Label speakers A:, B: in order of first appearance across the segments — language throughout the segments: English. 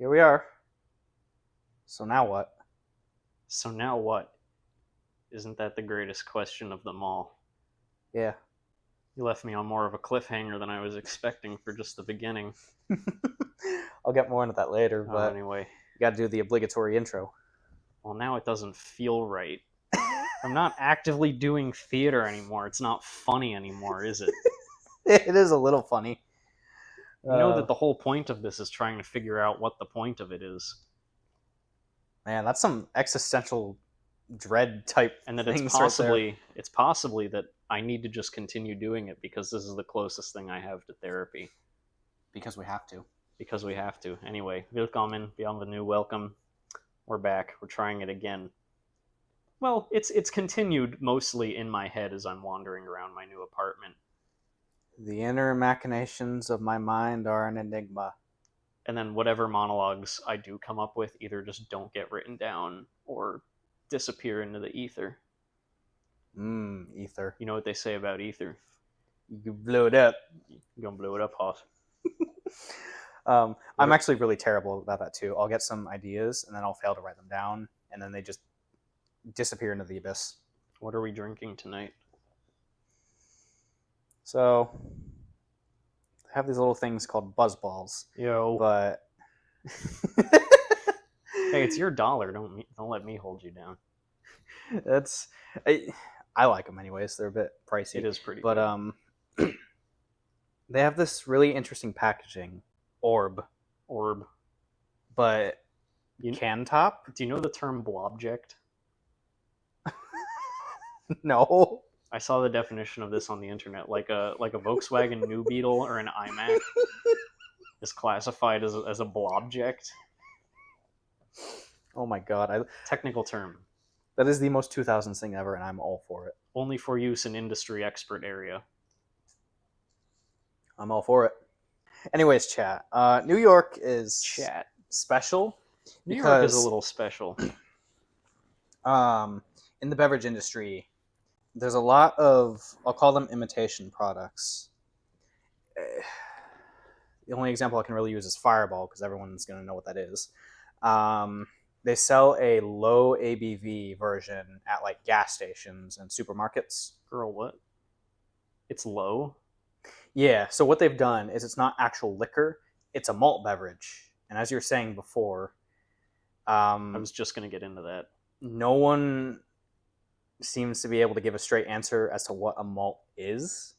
A: Here we are. So now what?
B: So now what? Isn't that the greatest question of them all?
A: Yeah.
B: You left me on more of a cliffhanger than I was expecting for just the beginning.
A: I'll get more into that later, but
B: anyway.
A: You gotta do the obligatory intro.
B: Well, now it doesn't feel right. I'm not actively doing theater anymore. It's not funny anymore, is it?
A: It is a little funny.
B: You know that the whole point of this is trying to figure out what the point of it is.
A: Man, that's some existential dread type
B: and that
A: things
B: it's possibly that I need to just continue doing it because this is the closest thing I have to therapy.
A: Because we have to.
B: Anyway, willkommen, bienvenue, welcome. We're back. We're trying it again. Well, it's continued mostly in my head as I'm wandering around my new apartment.
A: The inner machinations of my mind are an enigma.
B: And then whatever monologues I do come up with either just don't get written down or disappear into the ether.
A: Ether.
B: You know what they say about ether?
A: You blow it up.
B: You're gonna blow it up hot.
A: I'm actually really terrible about that too. I'll get some ideas and then I'll fail to write them down and then they just disappear into the abyss.
B: What are we drinking tonight?
A: So, I have these little things called buzz balls.
B: Yo.
A: But
B: hey, it's your dollar. Don't let me hold you down.
A: I like them anyways. They're a bit pricey.
B: It is pretty.
A: But they have this really interesting packaging. Orb. But can top?
B: Do you know the term blobject?
A: No.
B: I saw the definition of this on the internet. Like a Volkswagen New Beetle or an iMac is classified as a blobject.
A: Oh my god.
B: Technical term.
A: That is the most 2000s thing ever, and I'm all for it.
B: Only for use in industry expert area.
A: I'm all for it. Anyways, chat. New York is special.
B: New York is a little special.
A: In the beverage industry, there's a lot of, I'll call them imitation products. The only example I can really use is Fireball, because everyone's going to know what that is. They sell a low ABV version at like gas stations and supermarkets.
B: Girl, what? It's low?
A: Yeah, so what they've done is it's not actual liquor, it's a malt beverage. And as you were saying before,
B: I was just going to get into that.
A: No one seems to be able to give a straight answer as to what a malt is.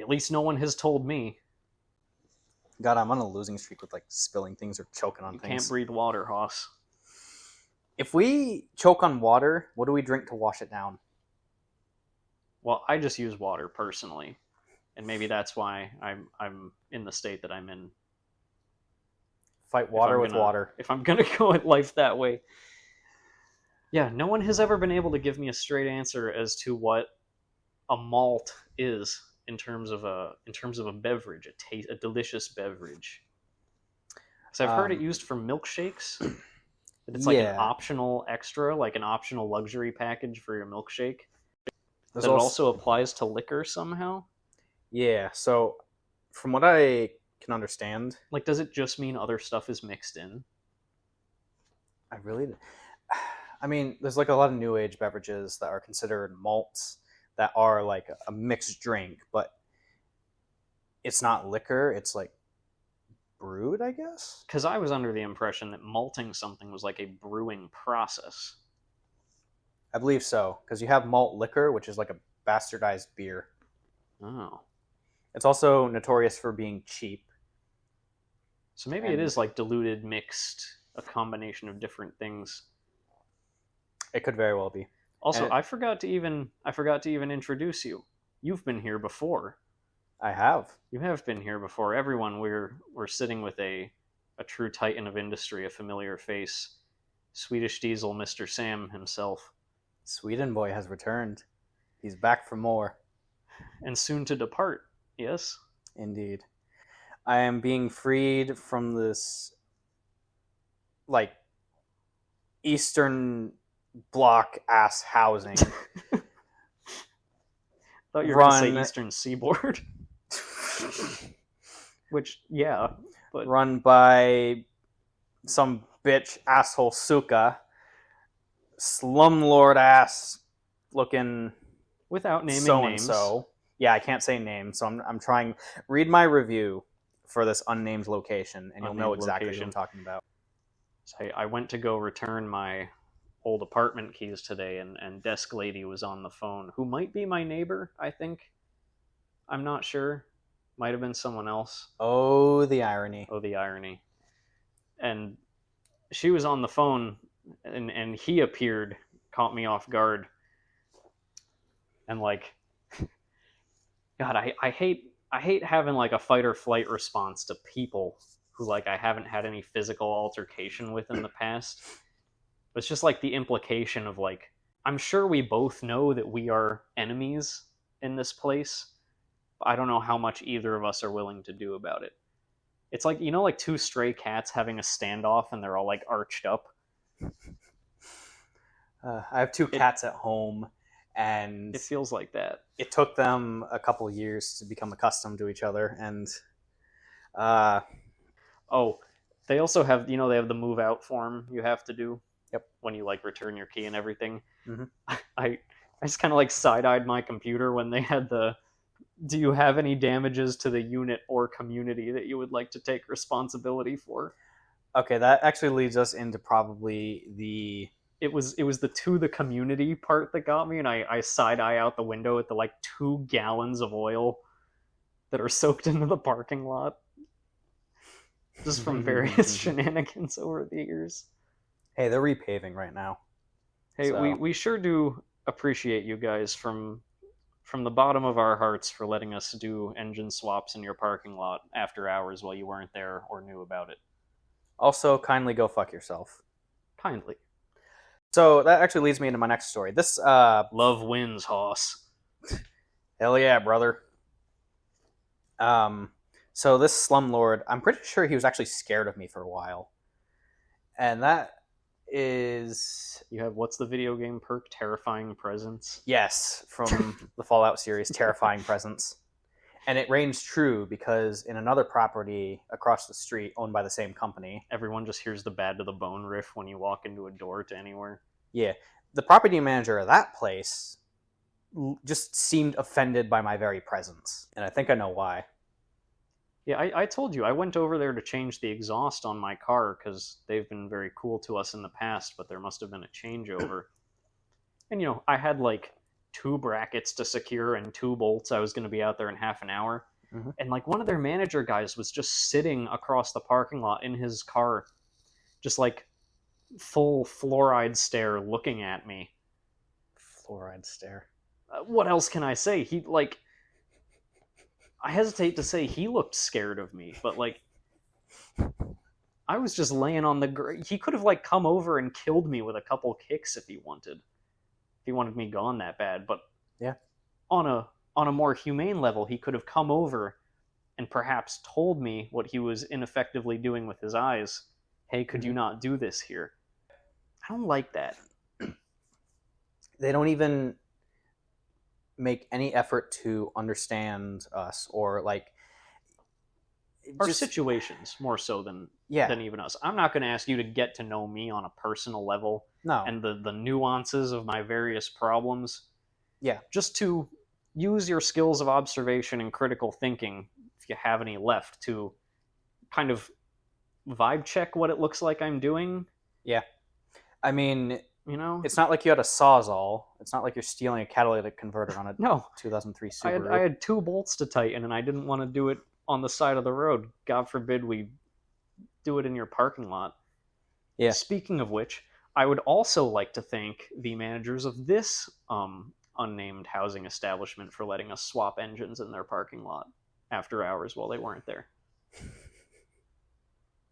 B: At least no one has told me.
A: God, I'm on a losing streak with like spilling things or choking on things.
B: You can't breathe water, Hoss.
A: If we choke on water, what do we drink to wash it down?
B: Well, I just use water personally. And maybe that's why I'm in the state that I'm in.
A: Fight water with water.
B: If I'm going to go at life that way. Yeah, no one has ever been able to give me a straight answer as to what a malt is in terms of a beverage, a delicious beverage. So I've heard it used for milkshakes. That it's like an optional extra, like an optional luxury package for your milkshake. That it also applies to liquor somehow.
A: Yeah, so from what I can understand,
B: like, does it just mean other stuff is mixed in?
A: I mean, there's like a lot of new age beverages that are considered malts that are like a mixed drink, but it's not liquor, it's like brewed, I guess?
B: Because I was under the impression that malting something was like a brewing process.
A: I believe so, because you have malt liquor, which is like a bastardized beer.
B: Oh.
A: It's also notorious for being cheap.
B: So maybe it is like diluted, mixed, a combination of different things.
A: It could very well be.
B: Also, I forgot to even introduce you. You've been here before.
A: I have.
B: You have been here before. Everyone, we're sitting with a true titan of industry, a familiar face, SwedishDiesel Mr. Sam himself.
A: Sweden boy has returned. He's back for more.
B: And soon to depart, yes?
A: Indeed. I am being freed from this, like, Eastern Bloc ass housing.
B: Thought you were going to say Eastern Seaboard. Which, yeah. But
A: run by some bitch asshole suka, slumlord ass looking
B: Without naming
A: so and
B: names.
A: so. Yeah, I can't say names, so I'm trying. Read my review for this unnamed location, and you'll know exactly who I'm talking about.
B: So I went to go return my old apartment keys today, and desk lady was on the phone, who might be my neighbor, I think. I'm not sure. Might have been someone else.
A: Oh, the irony.
B: Oh, the irony. And she was on the phone, and he appeared, caught me off guard. And like, God, I hate having like a fight or flight response to people who like I haven't had any physical altercation with in the past. It's just like the implication of like, I'm sure we both know that we are enemies in this place. But I don't know how much either of us are willing to do about it. It's like, you know, like two stray cats having a standoff and they're all like arched up.
A: I have two cats at home, and
B: it feels like that.
A: It took them a couple of years to become accustomed to each other, and
B: oh, they also have, you know, they have the move out form you have to do.
A: Yep.
B: When you like return your key and everything.
A: Mm-hmm.
B: I just kind of like side-eyed my computer when they had the, do you have any damages to the unit or community that you would like to take responsibility for?
A: Okay, that actually leads us into probably the...
B: It was the to the community part that got me, and I side-eye out the window at the like 2 gallons of oil that are soaked into the parking lot. Just from various shenanigans over the years.
A: Hey, they're repaving right now.
B: Hey, so we sure do appreciate you guys from the bottom of our hearts for letting us do engine swaps in your parking lot after hours while you weren't there or knew about it.
A: Also, kindly go fuck yourself.
B: Kindly.
A: So that actually leads me into my next story. This
B: love wins, Hoss.
A: Hell yeah, brother. So this slumlord, I'm pretty sure he was actually scared of me for a while. And that is...
B: You have, what's the video game perk? Terrifying Presence?
A: Yes, from the Fallout series, Terrifying Presence. And it reigns true because in another property across the street owned by the same company...
B: Everyone just hears the Bad to the Bone riff when you walk into a door to anywhere.
A: Yeah. The property manager of that place just seemed offended by my very presence. And I think I know why.
B: Yeah, I told you, I went over there to change the exhaust on my car because they've been very cool to us in the past, but there must have been a changeover. And, you know, I had like 2 brackets to secure and 2 bolts. I was going to be out there in half an hour. Mm-hmm. And like one of their manager guys was just sitting across the parking lot in his car, just like full fluoride stare looking at me.
A: Fluoride stare.
B: What else can I say? He like... I hesitate to say he looked scared of me, but like I was just laying on the he could have like come over and killed me with a couple kicks if he wanted me gone that bad. But
A: yeah,
B: on a more humane level, he could have come over and perhaps told me what he was ineffectively doing with his eyes. Hey, could you not do this here? I don't like that.
A: They don't even make any effort to understand us or like
B: our situations more so than even us. I'm not going to ask you to get to know me on a personal level.
A: No.
B: And the nuances of my various problems.
A: Yeah.
B: Just to use your skills of observation and critical thinking, if you have any left, to kind of vibe check what it looks like I'm doing.
A: Yeah. I mean...
B: You know,
A: it's not like you had a Sawzall. It's not like you're stealing a catalytic converter on a 2003 Subaru.
B: I had 2 bolts to tighten, and I didn't want to do it on the side of the road. God forbid we do it in your parking lot.
A: Yeah.
B: Speaking of which, I would also like to thank the managers of this unnamed housing establishment for letting us swap engines in their parking lot after hours while they weren't there.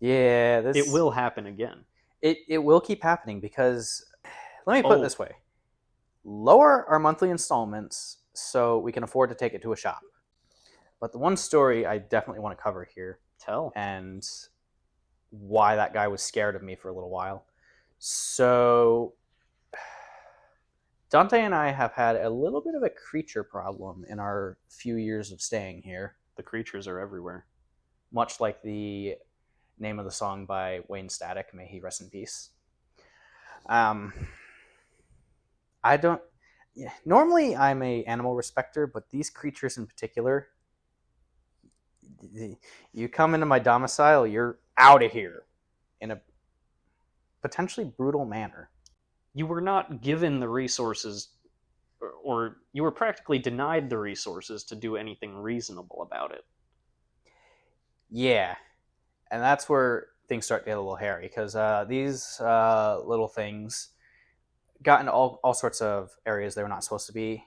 A: Yeah,
B: it will happen again.
A: It will keep happening because... Let me put it this way. Lower our monthly installments so we can afford to take it to a shop. But the one story I definitely want to cover here...
B: Tell.
A: And why that guy was scared of me for a little while. So... Dante and I have had a little bit of a creature problem in our few years of staying here.
B: The creatures are everywhere.
A: Much like the Name of the song by Wayne Static. May he rest in peace. I don't. Normally, I'm a animal respecter, but these creatures in particular, you come into my domicile, you're out of here in a potentially brutal manner.
B: You were not given the resources, or you were practically denied the resources to do anything reasonable about it.
A: Yeah, and that's where things start to get a little hairy, because these little things got into all sorts of areas they were not supposed to be,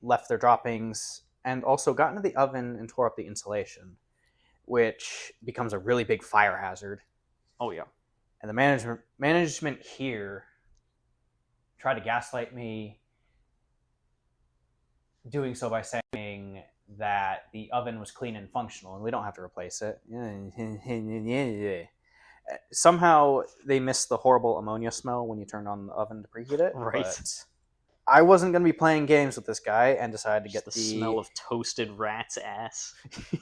A: left their droppings, and also got into the oven and tore up the insulation, which becomes a really big fire hazard.
B: Oh yeah.
A: And the management here tried to gaslight me, doing so by saying that the oven was clean and functional and we don't have to replace it. Somehow they missed the horrible ammonia smell when you turned on the oven to preheat it.
B: Right.
A: But I wasn't going to be playing games with this guy and decided to get
B: the smell of toasted rat's ass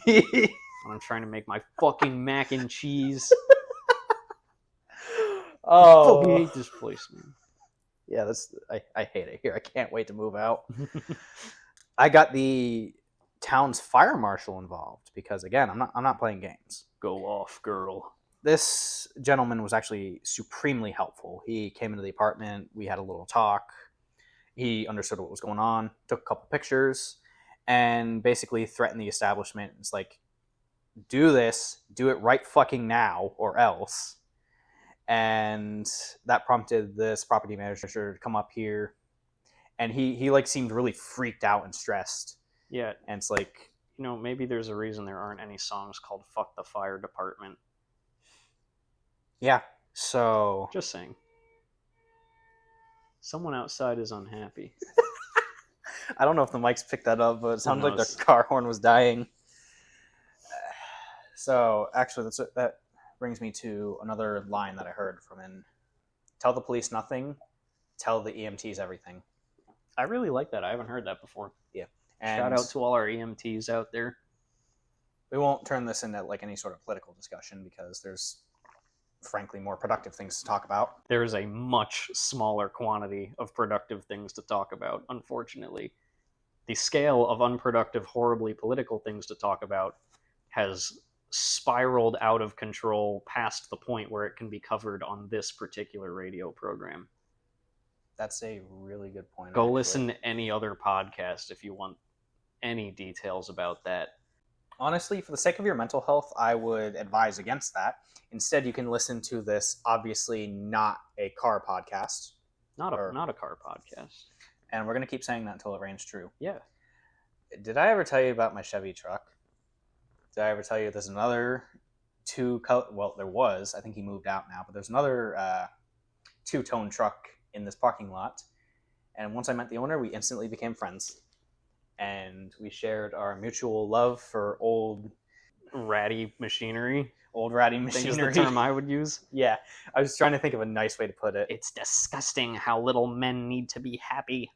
B: when I'm trying to make my fucking mac and cheese. I fucking hate this place, man.
A: Yeah, I hate it here. I can't wait to move out. I got the town's fire marshal involved because, again, I'm not playing games.
B: Go off, girl.
A: This gentleman was actually supremely helpful. He came into the apartment. We had a little talk. He understood what was going on, took a couple pictures, and basically threatened the establishment. It's like, do this, do it right fucking now, or else. And that prompted this property manager to come up here, and he like seemed really freaked out and stressed.
B: Yeah,
A: and it's like,
B: maybe there's a reason there aren't any songs called "Fuck the Fire Department."
A: Yeah, so
B: just saying. Someone outside is unhappy.
A: I don't know if the mics picked that up, but it sounded like the car horn was dying. So actually, that brings me to another line that I heard from him. Tell the police nothing, tell the EMTs everything.
B: I really like that. I haven't heard that before.
A: Yeah.
B: And shout out to all our EMTs out there.
A: We won't turn this into like any sort of political discussion because there's frankly more productive things to talk about.
B: There is a much smaller quantity of productive things to talk about, unfortunately. The scale of unproductive, horribly political things to talk about has spiraled out of control past the point where it can be covered on this particular radio program.
A: That's a really good point.
B: Go listen to any other podcast if you want any details about that.
A: Honestly, for the sake of your mental health, I would advise against that. Instead, you can listen to this, obviously not a car podcast.
B: Not a car podcast.
A: And we're going to keep saying that until it rains true.
B: Yeah.
A: Did I ever tell you about my Chevy truck? Did I ever tell you there's another well, there was. I think he moved out now. But there's another two-tone truck in this parking lot. And once I met the owner, we instantly became friends. And we shared our mutual love for old
B: ratty machinery.
A: Old ratty machinery.
B: I think is the term I would use.
A: Yeah. I was trying to think of a nice way to put it.
B: It's disgusting how little men need to be happy.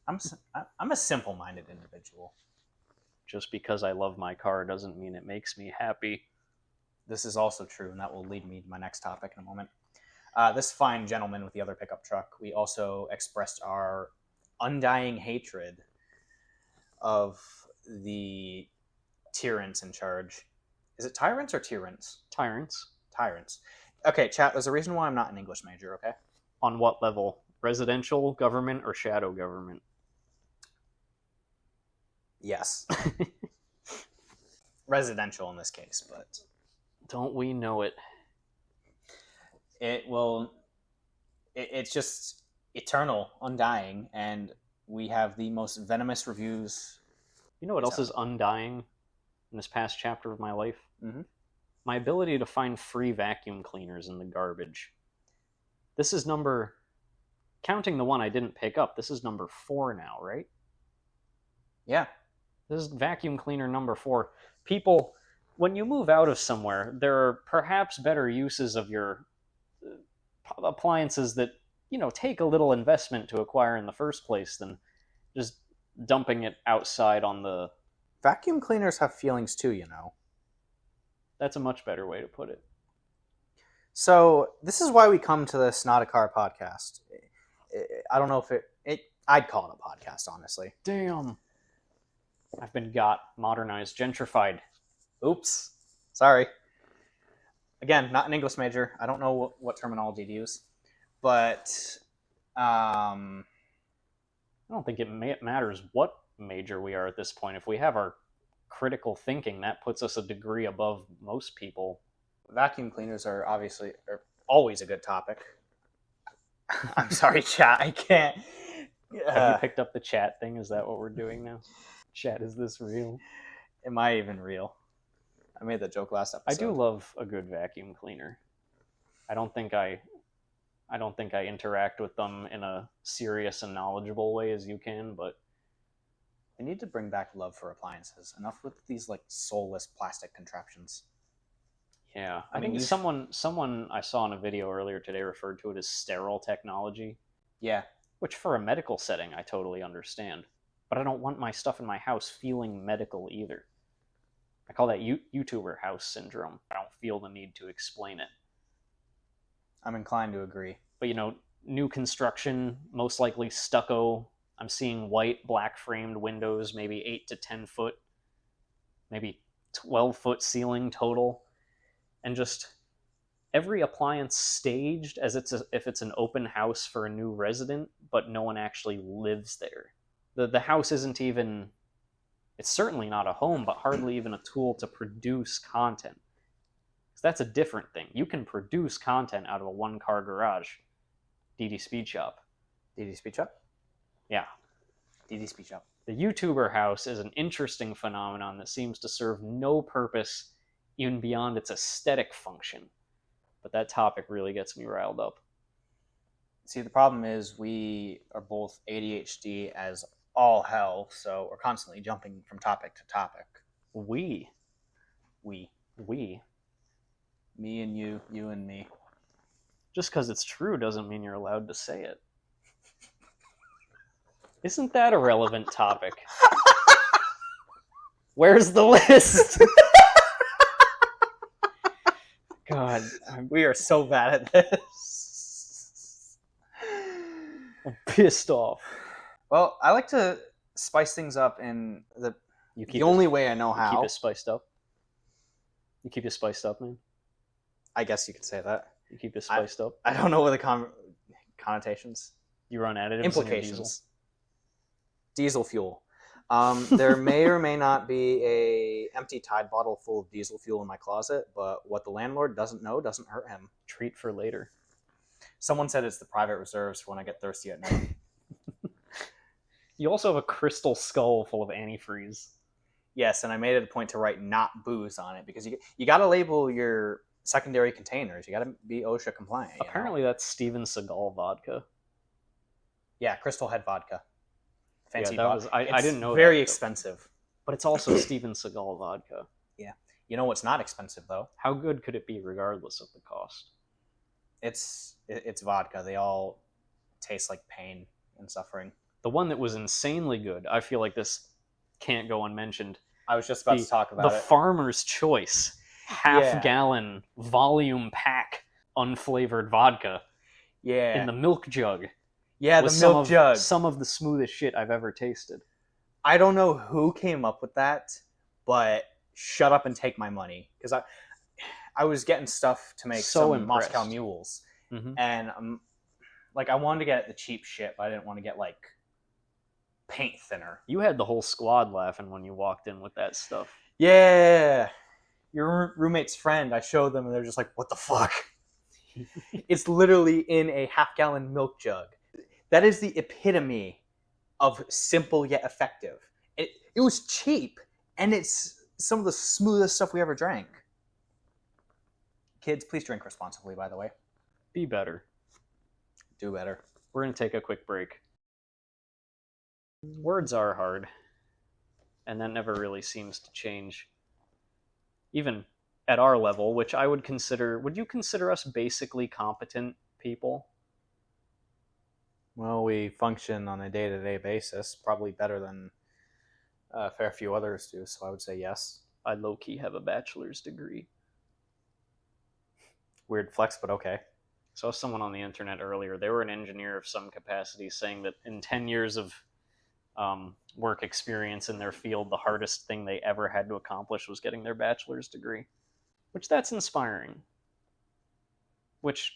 A: I'm a simple-minded individual.
B: Just because I love my car doesn't mean it makes me happy.
A: This is also true, and that will lead me to my next topic in a moment. This fine gentleman with the other pickup truck, we also expressed our undying hatred of the tyrants in charge. Is it tyrants or tyrants?
B: Tyrants.
A: Tyrants. Okay, chat, there's a reason why I'm not an English major, okay?
B: On what level? Residential government or shadow government?
A: Yes. Residential in this case, but...
B: Don't we know it?
A: It's just eternal, undying, and we have the most venomous reviews.
B: You know what else is undying in this past chapter of my life?
A: Mm-hmm.
B: My ability to find free vacuum cleaners in the garbage. This is counting the one I didn't pick up, this is number 4 now, right?
A: Yeah.
B: This is vacuum cleaner number 4. People, when you move out of somewhere, there are perhaps better uses of your appliances that, take a little investment to acquire in the first place than just dumping it outside on the...
A: Vacuum cleaners have feelings too,
B: That's a much better way to put it.
A: So this is why we come to this Not a Car podcast. I don't know if I'd call it a podcast, honestly.
B: Damn. I've been modernized, gentrified.
A: Oops. Sorry. Again, not an English major. I don't know what terminology to use. But
B: I don't think it matters what major we are at this point. If we have our critical thinking, that puts us a degree above most people.
A: Vacuum cleaners are always a good topic. I'm sorry, chat. I can't.
B: Have you picked up the chat thing? Is that what we're doing now? Chat, is this real?
A: Am I even real? I made that joke last episode.
B: I do love a good vacuum cleaner. I don't think I interact with them in a serious and knowledgeable way as you can, but
A: we need to bring back love for appliances. Enough with these like soulless plastic contraptions.
B: Yeah, I think someone I saw in a video earlier today referred to it as sterile technology.
A: Yeah,
B: which for a medical setting I totally understand, but I don't want my stuff in my house feeling medical either. I call that YouTuber house syndrome. I don't feel the need to explain it.
A: I'm inclined to agree.
B: But new construction, most likely stucco. I'm seeing white, black framed windows, maybe 8 to 10 foot, maybe 12-foot ceiling total. And just every appliance staged as if it's an open house for a new resident, but no one actually lives there. The house isn't even, it's certainly not a home, but hardly even a tool to produce content. Because that's a different thing. You can produce content out of a one-car garage. DD Speed Shop.
A: DD Speed Shop?
B: Yeah.
A: DD Speed Shop.
B: The YouTuber house is an interesting phenomenon that seems to serve no purpose even beyond its aesthetic function. But that topic really gets me riled up.
A: See, the problem is we are both ADHD as all hell, so we're constantly jumping from topic to topic.
B: We.
A: Me and you and me.
B: Just because it's true doesn't mean you're allowed to say it. Isn't that a relevant topic? Where's the list? God,
A: we are so bad at this.
B: I'm pissed off.
A: Well, I like to spice things up in the only way I know how.
B: You keep it spiced up? You keep it spiced up, man?
A: I guess you could say that.
B: You keep it spiced up?
A: I don't know what the connotations.
B: You run additives.
A: Implications. Diesel fuel. There may or may not be a empty Tide bottle full of diesel fuel in my closet, but what the landlord doesn't know doesn't hurt him.
B: Treat for later.
A: Someone said it's the private reserves for when I get thirsty at night.
B: You also have a crystal skull full of antifreeze.
A: Yes, and I made it a point to write "not booze" on it because you got to label your secondary containers. You got to be OSHA compliant.
B: Apparently, that's Steven Seagal vodka.
A: Yeah, Crystal Head vodka. Fancy
B: yeah,
A: vodka.
B: I didn't know.
A: Very expensive,
B: but it's also Steven Seagal vodka.
A: Yeah, you know what's not expensive though?
B: How good could it be, regardless of the cost?
A: It's vodka. They all taste like pain and suffering.
B: The one that was insanely good, I feel like this can't go unmentioned.
A: I was just about to talk about
B: the Farmer's Choice half-gallon volume pack unflavored vodka.
A: Yeah.
B: In the milk jug.
A: Yeah, the milk jug.
B: Some of the smoothest shit I've ever tasted.
A: I don't know who came up with that, but shut up and take my money. Because I was getting stuff to make some Moscow mules.
B: Mm-hmm.
A: And I wanted to get the cheap shit, but I didn't want to get paint thinner.
B: You had the whole squad laughing when you walked in with that stuff.
A: Yeah. Your roommate's friend, I showed them and they're just like, what the fuck? It's literally in a half-gallon milk jug. That is the epitome of simple yet effective. It was cheap, and it's some of the smoothest stuff we ever drank. Kids, please drink responsibly, by the way.
B: Be better.
A: Do better.
B: We're going to take a quick break. Words are hard, and that never really seems to change. Even at our level, which I would consider... Would you consider us basically competent people?
A: Well, we function on a day-to-day basis, probably better than a fair few others do, so I would say yes.
B: I low-key have a bachelor's degree.
A: Weird flex, but okay.
B: Saw someone on the internet earlier. They were an engineer of some capacity saying that in 10 years of work experience in their field, the hardest thing they ever had to accomplish was getting their bachelor's degree. Which that's inspiring. Which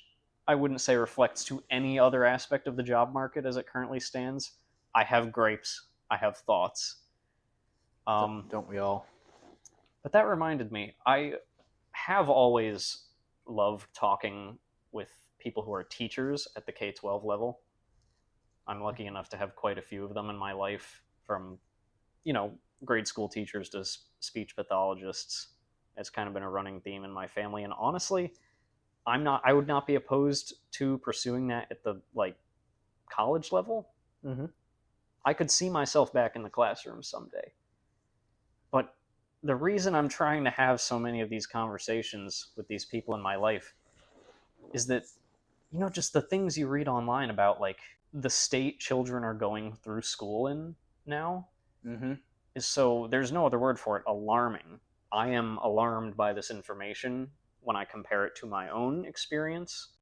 B: I wouldn't say reflects to any other aspect of the job market as it currently stands. I have gripes. I have thoughts.
A: Don't we all?
B: But that reminded me, I have always loved talking with people who are teachers at the K-12 level. I'm lucky enough to have quite a few of them in my life, from, grade school teachers to speech pathologists. It's kind of been a running theme in my family. And honestly, I would not be opposed to pursuing that at the, college level.
A: Mm-hmm.
B: I could see myself back in the classroom someday. But the reason I'm trying to have so many of these conversations with these people in my life is that, just the things you read online about, the state children are going through school in now,
A: Mm-hmm.
B: is so, there's no other word for it, alarming. I am alarmed by this information when I compare it to my own experience.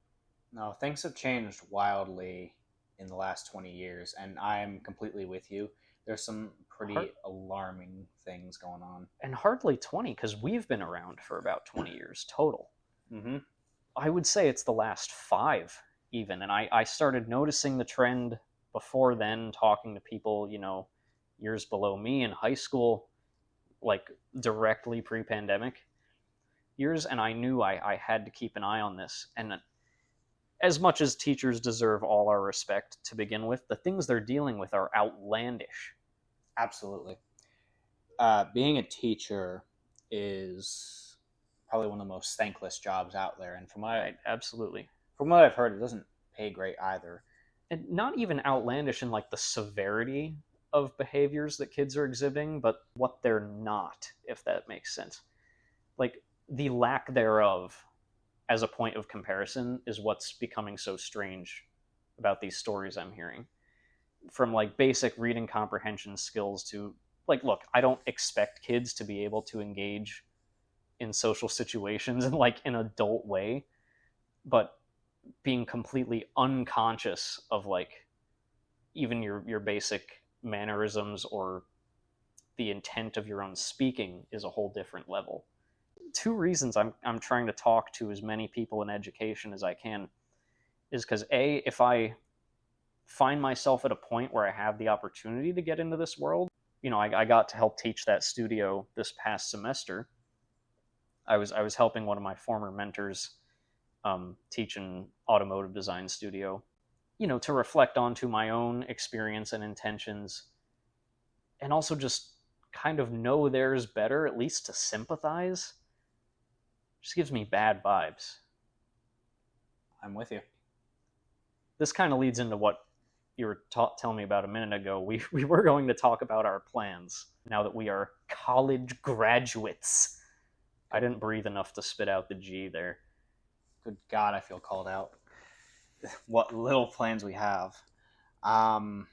A: No, things have changed wildly in the last 20 years, and I'm completely with you. There's some pretty alarming things going on.
B: And hardly 20, because we've been around for about 20 years total.
A: Mm-hmm.
B: I would say it's the last 5, even. And I started noticing the trend before then, talking to people, years below me in high school, directly pre-pandemic years, and I knew I had to keep an eye on this. And as much as teachers deserve all our respect to begin with, the things they're dealing with are outlandish.
A: Absolutely. Being a teacher is probably one of the most thankless jobs out there, and from
B: Absolutely.
A: From what I've heard, it doesn't pay great either.
B: And not even outlandish in the severity of behaviors that kids are exhibiting, but what they're not, if that makes sense. The lack thereof as a point of comparison is what's becoming so strange about these stories I'm hearing. From basic reading comprehension skills to look, I don't expect kids to be able to engage in social situations in an adult way, but being completely unconscious of even your basic mannerisms or the intent of your own speaking is a whole different level. 2 reasons I'm trying to talk to as many people in education as I can is because, A, if I find myself at a point where I have the opportunity to get into this world, I got to help teach that studio this past semester. I was helping one of my former mentors teach an automotive design studio, to reflect onto my own experience and intentions, and also just kind of know theirs better, at least to sympathize. Just gives me bad vibes.
A: I'm with you.
B: This kind of leads into what you were telling me about a minute ago. We were going to talk about our plans now that we are college graduates. I didn't breathe enough to spit out the G there.
A: Good God, I feel called out. What little plans we have. I'm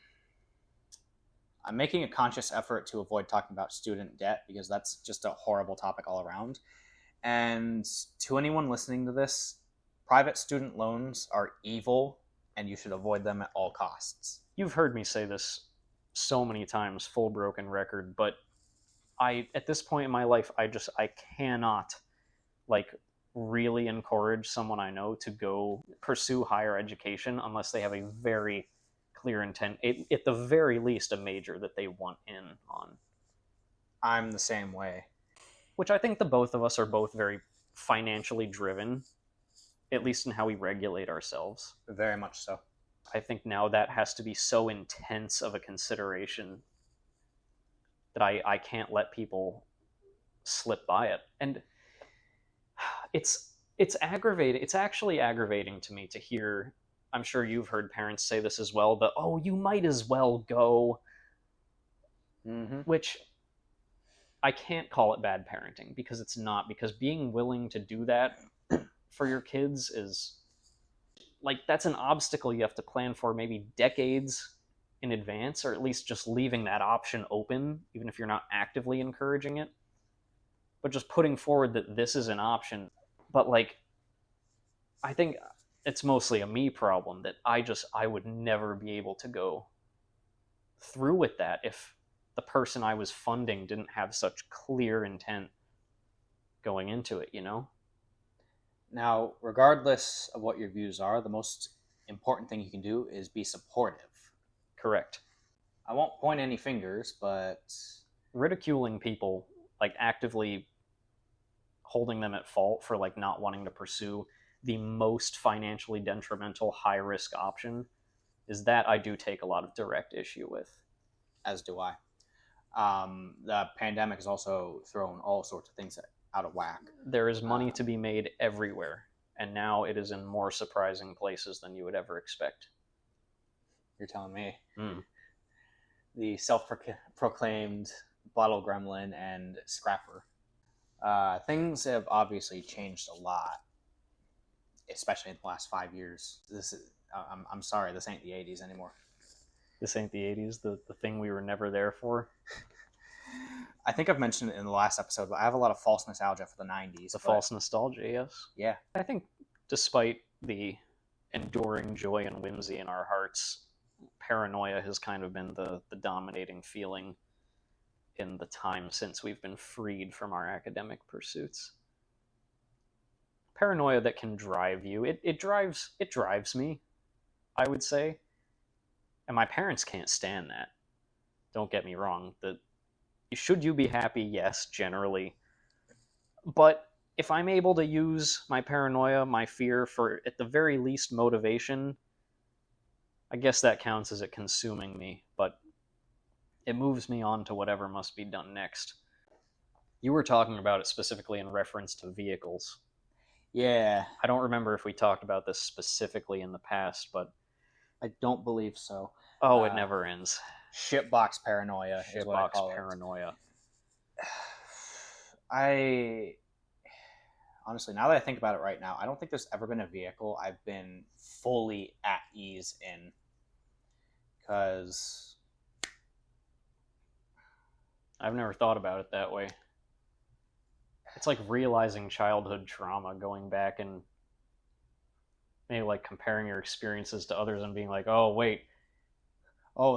A: making a conscious effort to avoid talking about student debt because that's just a horrible topic all around. And to anyone listening to this, private student loans are evil and you should avoid them at all costs.
B: You've heard me say this so many times, full broken record, but at this point in my life, I cannot really encourage someone I know to go pursue higher education unless they have a very clear intent, at the very least a major that they want in on.
A: I'm the same way.
B: Which I think the both of us are both very financially driven, at least in how we regulate ourselves.
A: Very much so.
B: I think now that has to be so intense of a consideration that I can't let people slip by it. And it's aggravating. It's actually aggravating to me to hear, I'm sure you've heard parents say this as well, oh, you might as well go.
A: Mm-hmm.
B: Which I can't call it bad parenting because it's not, because being willing to do that for your kids is that's an obstacle you have to plan for maybe decades in advance, or at least just leaving that option open, even if you're not actively encouraging it, but just putting forward that this is an option. But I think it's mostly a me problem that I would never be able to go through with that if the person I was funding didn't have such clear intent going into it, you know?
A: Now, regardless of what your views are, the most important thing you can do is be supportive.
B: Correct.
A: I won't point any fingers, but
B: Ridiculing people, like actively holding them at fault for like not wanting to pursue the most financially detrimental high risk option is that I do take a lot of direct issue with.
A: as do I. The pandemic has also thrown all sorts of things out of whack.
B: There is money to be made everywhere, and now it is in more surprising places than you would ever expect.
A: You're telling me.
B: Mm.
A: The self-proclaimed bottle gremlin and scrapper. Things have obviously changed a lot, especially in the last 5 years. I'm sorry, this ain't the 80s anymore.
B: This ain't the 80s, the thing we were never there for.
A: I think I've mentioned it in the last episode, but I have a lot of false nostalgia for the 90s.
B: The false nostalgia, yes.
A: Yeah.
B: I think despite the enduring joy and whimsy in our hearts, paranoia has kind of been the dominating feeling in the time since we've been freed from our academic pursuits. Paranoia that can drive you. It drives me, I would say. And my parents can't stand that. Don't get me wrong. Should you be happy? Yes, generally. But if I'm able to use my paranoia, my fear, for at the very least motivation, I guess that counts as it consuming me. But it moves me on to whatever must be done next. You were talking about it specifically in reference to vehicles.
A: Yeah.
B: I don't remember if we talked about this specifically in the past, but
A: I don't believe so.
B: it never ends.
A: Shitbox paranoia is what I
B: Shitbox
A: call
B: paranoia.
A: Honestly, now that I think about it right now, I don't think there's ever been a vehicle I've been fully at ease in. Because
B: I've never thought about it that way. It's like realizing childhood trauma, going back and maybe like comparing your experiences to others and being like, oh, wait,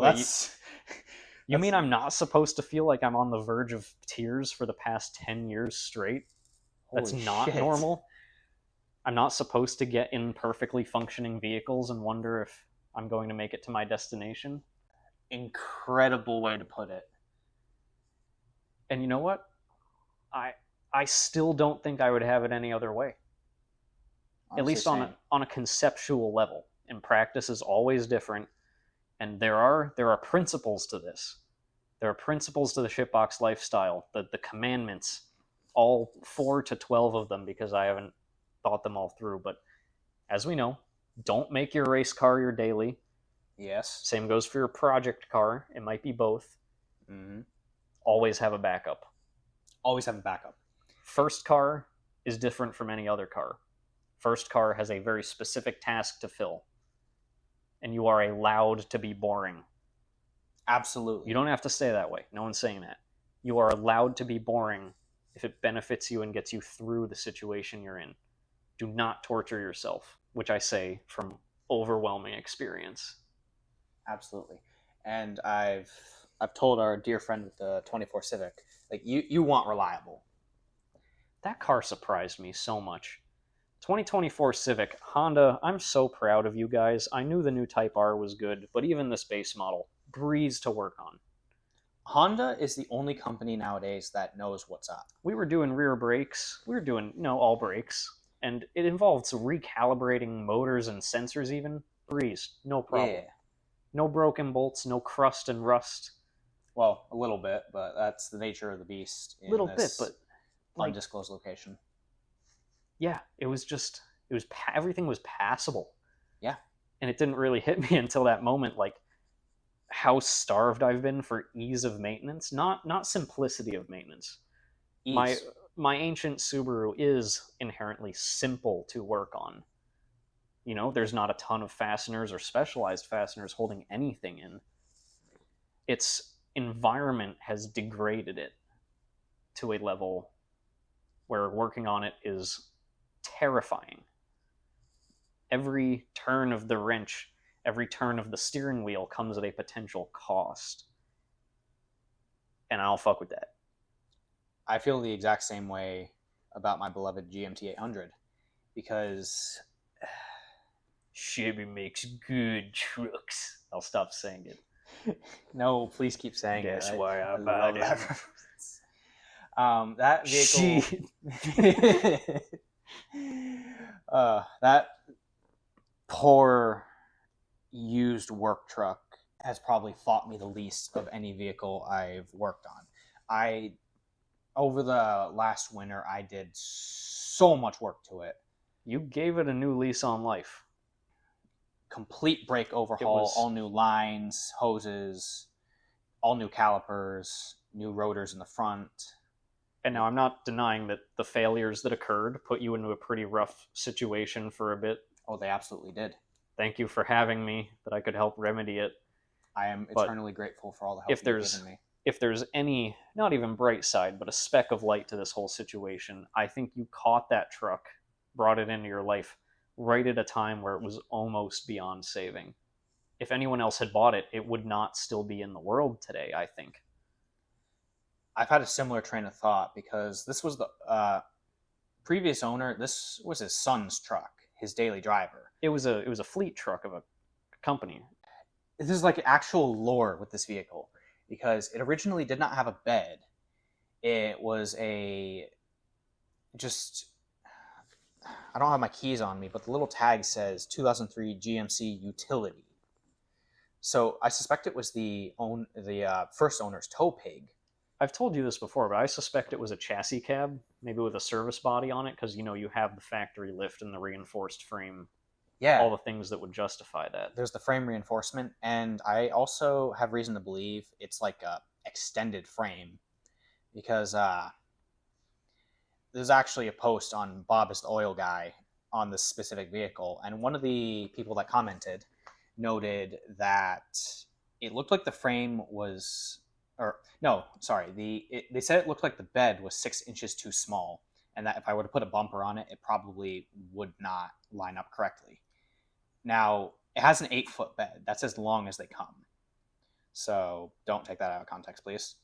A: that's...
B: You mean I'm not supposed to feel like I'm on the verge of tears for the past 10 years straight? That's not normal? I'm not supposed to get in perfectly functioning vehicles and wonder if I'm going to make it to my destination?
A: Incredible way to put it.
B: And you know what? I still don't think I would have it any other way.
A: Honestly,
B: at least on a conceptual level. In practice is always different, and there are principles to this. There are principles to the shitbox lifestyle, the commandments, all 4 to 12 of them, because I haven't thought them all through. But as we know, don't make your race car your daily.
A: Yes.
B: Same goes for your project car. It might be both.
A: Mm-hmm.
B: Always have a backup.
A: Always have a backup.
B: First car is different from any other car. First car has a very specific task to fill, and you are allowed to be boring.
A: Absolutely.
B: You don't have to stay that way. No one's saying that. You are allowed to be boring if it benefits you and gets you through the situation you're in. Do not torture yourself, which I say from overwhelming experience.
A: Absolutely. And I've told our dear friend with the 24 Civic, like, you want reliable.
B: That car surprised me so much. 2024 Civic, Honda, I'm so proud of you guys. I knew the new Type R was good, but even this base model, breeze to work on.
A: Honda is the only company nowadays that knows what's up.
B: We were doing rear brakes. We were doing, all brakes. And it involved some recalibrating motors and sensors even. Breeze, no problem.
A: Yeah.
B: No broken bolts, no crust and rust.
A: Well, a little bit, but that's the nature of the beast.
B: Little bit, but
A: undisclosed location.
B: Yeah, everything was passable.
A: Yeah.
B: And it didn't really hit me until that moment, like how starved I've been for ease of maintenance, not simplicity of maintenance.
A: Ease.
B: My ancient Subaru is inherently simple to work on. There's not a ton of fasteners or specialized fasteners holding anything in. Its environment has degraded it to a level where working on it is terrifying. Every turn of the wrench, every turn of the steering wheel comes at a potential cost. And I don't fuck with that.
A: I feel the exact same way about my beloved GMT 800 because
B: Chevy makes good trucks. I'll stop saying it.
A: no, please keep saying
B: That's
A: it.
B: why I
A: love
B: buy
A: that
B: them.
A: reference. That vehicle,
B: Shit.
A: that poor used work truck has probably fought me the least of any vehicle I've worked on. Over the last winter, I did so much work to it.
B: You gave it a new lease on life.
A: Complete brake overhaul, all new lines, hoses, all new calipers, new rotors in the front.
B: And now I'm not denying that the failures that occurred put you into a pretty rough situation for a bit.
A: Oh, they absolutely did.
B: Thank you for having me, that I could help remedy it.
A: I am eternally grateful for all the help you've given me.
B: If there's any, not even bright side, but a speck of light to this whole situation, I think you caught that truck, brought it into your life, right at a time where it was almost beyond saving. If anyone else had bought it, it would not still be in the world today, I think.
A: I've had a similar train of thought because this was the previous owner. This was his son's truck, his daily driver.
B: It was a fleet truck of a company.
A: This is like actual lore with this vehicle because it originally did not have a bed. It was I don't have my keys on me, but the little tag says 2003 GMC Utility. So I suspect it was the first owner's tow pig.
B: I've told you this before, but I suspect it was a chassis cab, maybe with a service body on it, because you have the factory lift and the reinforced frame.
A: Yeah,
B: all the things that would justify that.
A: There's the frame reinforcement, and I also have reason to believe it's like a extended frame because there's actually a post on Bob is the Oil Guy on this specific vehicle, and one of the people that commented noted that it looked like the frame was, they said it looked like the bed was 6 inches too small, and that if I were to put a bumper on it, it probably would not line up correctly. Now, it has an 8-foot bed. That's as long as they come. So don't take that out of context, please.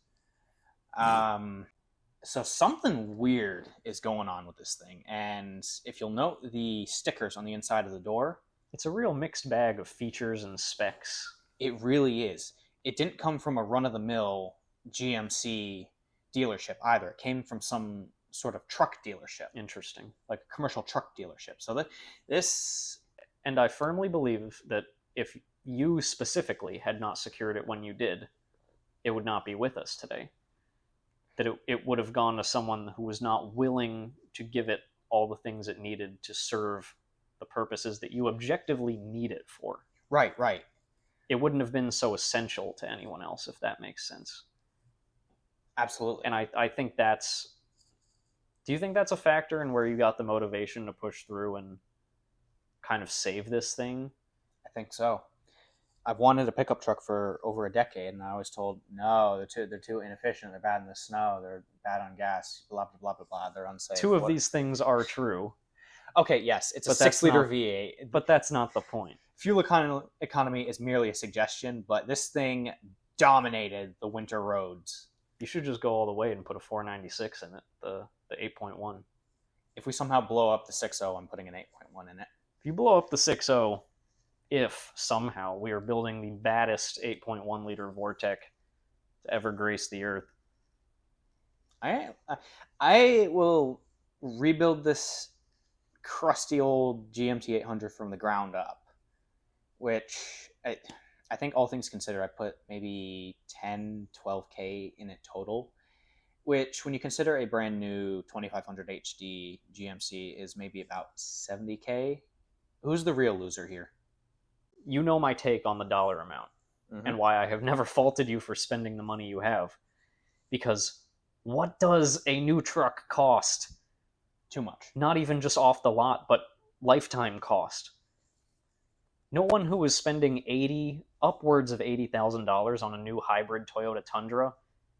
A: So something weird is going on with this thing. And if you'll note the stickers on the inside of the door,
B: it's a real mixed bag of features and specs.
A: It really is. It didn't come from a run-of-the-mill GMC dealership either. It came from some sort of truck dealership.
B: Interesting.
A: Like a commercial truck dealership. So this...
B: And I firmly believe that if you specifically had not secured it when you did, it would not be with us today. That it would have gone to someone who was not willing to give it all the things it needed to serve the purposes that you objectively need it for.
A: Right.
B: It wouldn't have been so essential to anyone else, if that makes sense.
A: Absolutely.
B: And I think that's... Do you think that's a factor in where you got the motivation to push through and kind of save this thing?
A: I think so. I've wanted a pickup truck for over a decade, and I was told, no, they're too inefficient. They're bad in the snow. They're bad on gas. Blah blah blah blah blah. They're unsafe.
B: Two of these things are true.
A: Okay, yes, it's a 6-liter V8,
B: but that's not the point.
A: Fuel economy is merely a suggestion, but this thing dominated the winter roads.
B: You should just go all the way and put a 496 in it, the 8.1.
A: If we somehow blow up the 6.0, I'm putting an 8.1 in it.
B: If you blow up the 6.0, if somehow we are building the baddest 8.1 liter Vortec to ever grace the earth,
A: I will rebuild this crusty old GMT 800 from the ground up, which I think all things considered, I put maybe 10, 12K in it total, which when you consider a brand new 2500 HD GMC is maybe about 70K. Who's the real loser here?
B: You know my take on the dollar amount, and why I have never faulted you for spending the money you have. Because what does a new truck cost?
A: Too much.
B: Not even just off the lot, but lifetime cost. No one who is spending upwards of $80,000 on a new hybrid Toyota Tundra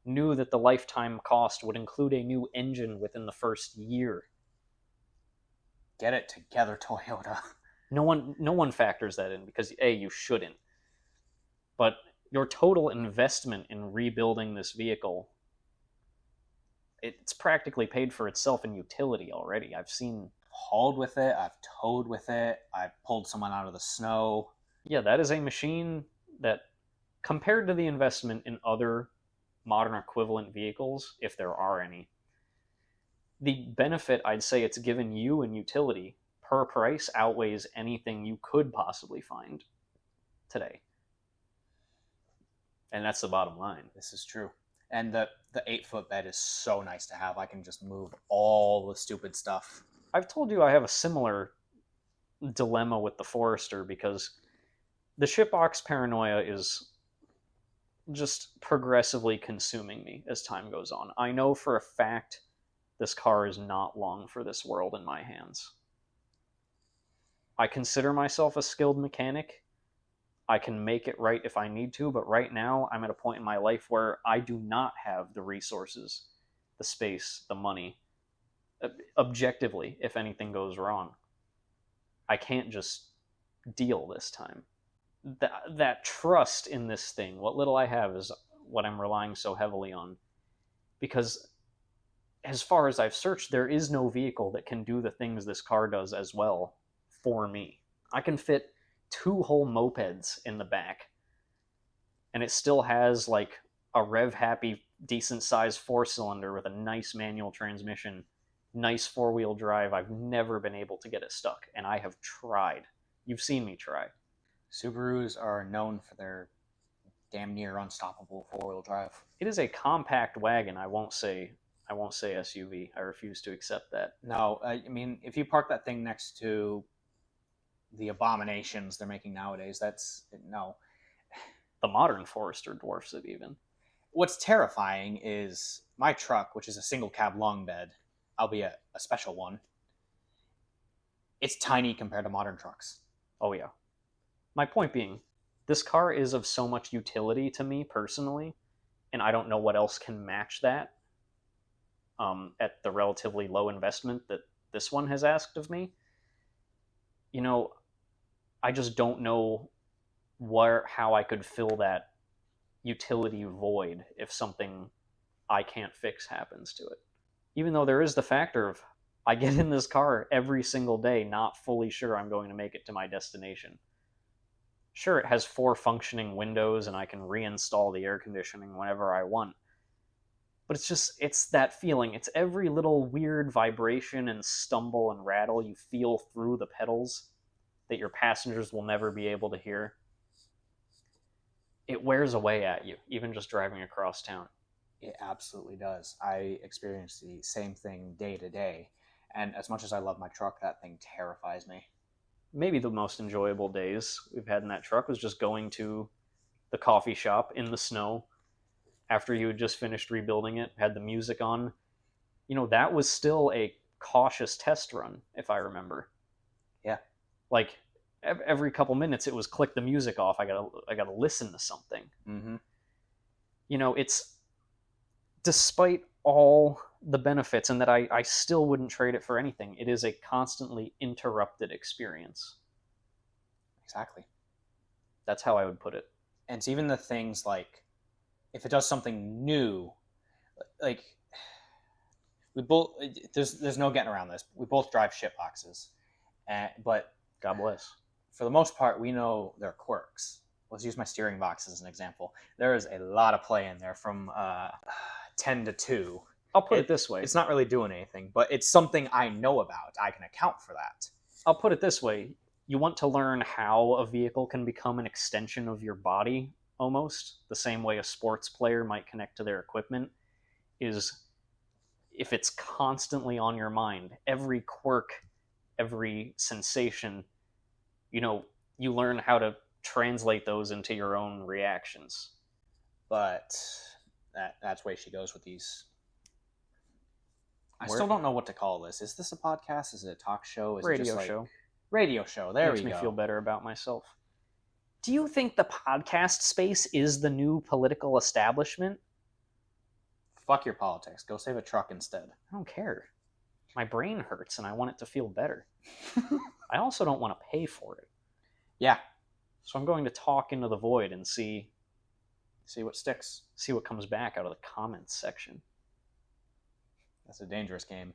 B: knew that the lifetime cost would include a new engine within the first year.
A: Get it together, Toyota.
B: No one factors that in because you shouldn't. But your total investment in rebuilding this vehicle, it's practically paid for itself in utility already. I've seen.
A: Hauled with it, I've towed with it, I've pulled someone out of the snow.
B: Yeah, that is a machine that, compared to the investment in other modern equivalent vehicles, if there are any, the benefit I'd say it's given you in utility per price outweighs anything you could possibly find today. And that's the bottom line.
A: This is true. And the 8-foot bed is so nice to have. I can just move all the stupid stuff.
B: I've told you I have a similar dilemma with the Forester because the shitbox paranoia is just progressively consuming me as time goes on. I know for a fact this car is not long for this world in my hands. I consider myself a skilled mechanic. I can make it right if I need to, but right now I'm at a point in my life where I do not have the resources, the space, the money. Objectively, if anything goes wrong, I can't just deal this time. That trust in this thing, what little I have, is what I'm relying so heavily on. Because as far as I've searched, there is no vehicle that can do the things this car does as well for me. I can fit 2 whole mopeds in the back, and it still has like a rev-happy, decent-sized 4-cylinder with a nice manual transmission, nice 4-wheel drive. I've never been able to get it stuck, and I have tried. You've seen me try.
A: Subarus are known for their damn near unstoppable 4-wheel drive.
B: It is a compact wagon. I won't say SUV. I refuse to accept that.
A: No, I mean, if you park that thing next to the abominations they're making nowadays, that's no.
B: The modern Forester dwarfs it even.
A: What's terrifying is my truck, which is a single cab long bed, albeit a special one. It's tiny compared to modern trucks.
B: Oh yeah. My point being, this car is of so much utility to me personally, and I don't know what else can match that at the relatively low investment that this one has asked of me. You know, I just don't know how I could fill that utility void if something I can't fix happens to it. Even though there is the factor of I get in this car every single day not fully sure I'm going to make it to my destination. Sure, it has 4 functioning windows and I can reinstall the air conditioning whenever I want. But it's that feeling. It's every little weird vibration and stumble and rattle you feel through the pedals that your passengers will never be able to hear. It wears away at you, even just driving across town.
A: It absolutely does. I experience the same thing day to day. And as much as I love my truck, that thing terrifies me.
B: Maybe the most enjoyable days we've had in that truck was just going to the coffee shop in the snow after you had just finished rebuilding it, had the music on. You know, that was still a cautious test run, if I remember.
A: Yeah.
B: Like, every couple minutes it was click the music off. I gotta listen to something.
A: Mm-hmm.
B: You know, it's, despite all the benefits and that I still wouldn't trade it for anything, it is a constantly interrupted experience.
A: Exactly.
B: That's how I would put it.
A: And it's even the things like, if it does something new, like, we both, there's no getting around this. We both drive shit boxes, but
B: God bless.
A: For the most part, we know their quirks. Let's use my steering box as an example. There is a lot of play in there from 10 to 2.
B: I'll put it this way.
A: It's not really doing anything, but it's something I know about. I can account for that.
B: I'll put it this way. You want to learn how a vehicle can become an extension of your body, almost, the same way a sports player might connect to their equipment, is if it's constantly on your mind, every quirk, every sensation, you know, you learn how to translate those into your own reactions.
A: But that's where she goes with these. I still don't know what to call this. Is this a podcast? Is it a talk show? Is
B: radio
A: it just like
B: show.
A: Radio show. There we go.
B: Makes me feel better about myself. Do you think the podcast space is the new political establishment?
A: Fuck your politics. Go save a truck instead.
B: I don't care. My brain hurts and I want it to feel better. I also don't want to pay for it.
A: Yeah.
B: So I'm going to talk into the void and see
A: what sticks.
B: See what comes back out of the comments section.
A: That's a dangerous game.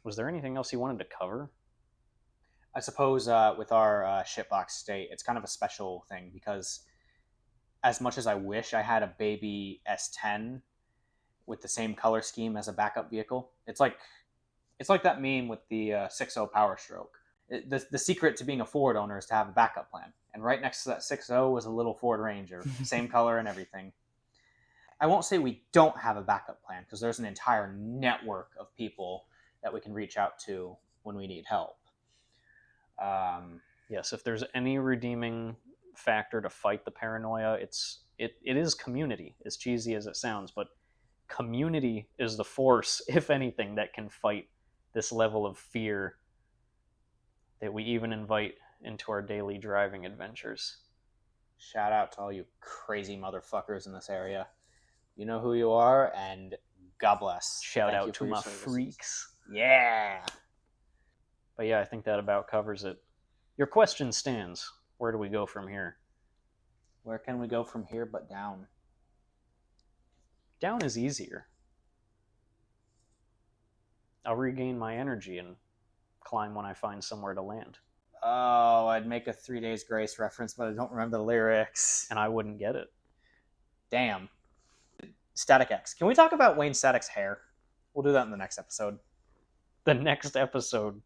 B: Was there anything else you wanted to cover?
A: I suppose with our shitbox state, it's kind of a special thing because as much as I wish I had a baby S10 with the same color scheme as a backup vehicle, it's like that meme with the 6.0 Power Stroke. The secret to being a Ford owner is to have a backup plan. And right next to that 6.0 was a little Ford Ranger, same color and everything. I won't say we don't have a backup plan because there's an entire network of people that we can reach out to when we need help.
B: Yes, if there's any redeeming factor to fight the paranoia, it is community, as cheesy as it sounds, but community is the force, if anything, that can fight this level of fear that we even invite into our daily driving adventures.
A: Shout out to all you crazy motherfuckers in this area. You know who you are, and God bless.
B: Shout out to my freaks.
A: Yeah.
B: But yeah, I think that about covers it. Your question stands. Where do we go from here?
A: Where can we go from here but down?
B: Down is easier. I'll regain my energy and climb when I find somewhere to land.
A: Oh, I'd make a 3 Days Grace reference, but I don't remember the lyrics.
B: And I wouldn't get it.
A: Damn. Static X. Can we talk about Wayne Static's hair? We'll do that in the next episode.
B: The next episode.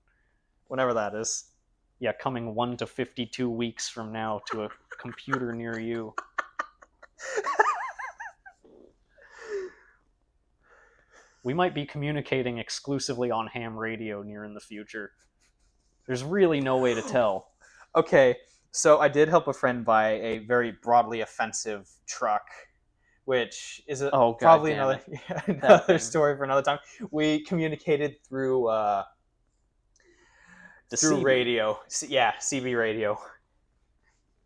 A: Whenever that is.
B: Yeah, coming 1 to 52 weeks from now to a computer near you. We might be communicating exclusively on ham radio near in the future. There's really no way to tell.
A: Okay, so I did help a friend buy a very broadly offensive truck, which is probably another story for another time. We communicated through radio. Yeah, CB radio.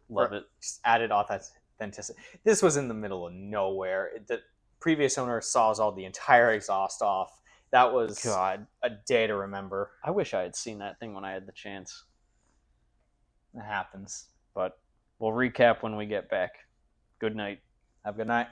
B: Love it.
A: Just added authenticity. This was in the middle of nowhere. The previous owner sawzalled the entire exhaust off. That was a day to remember.
B: I wish I had seen that thing when I had the chance.
A: It happens.
B: But we'll recap when we get back. Good night.
A: Have a good night.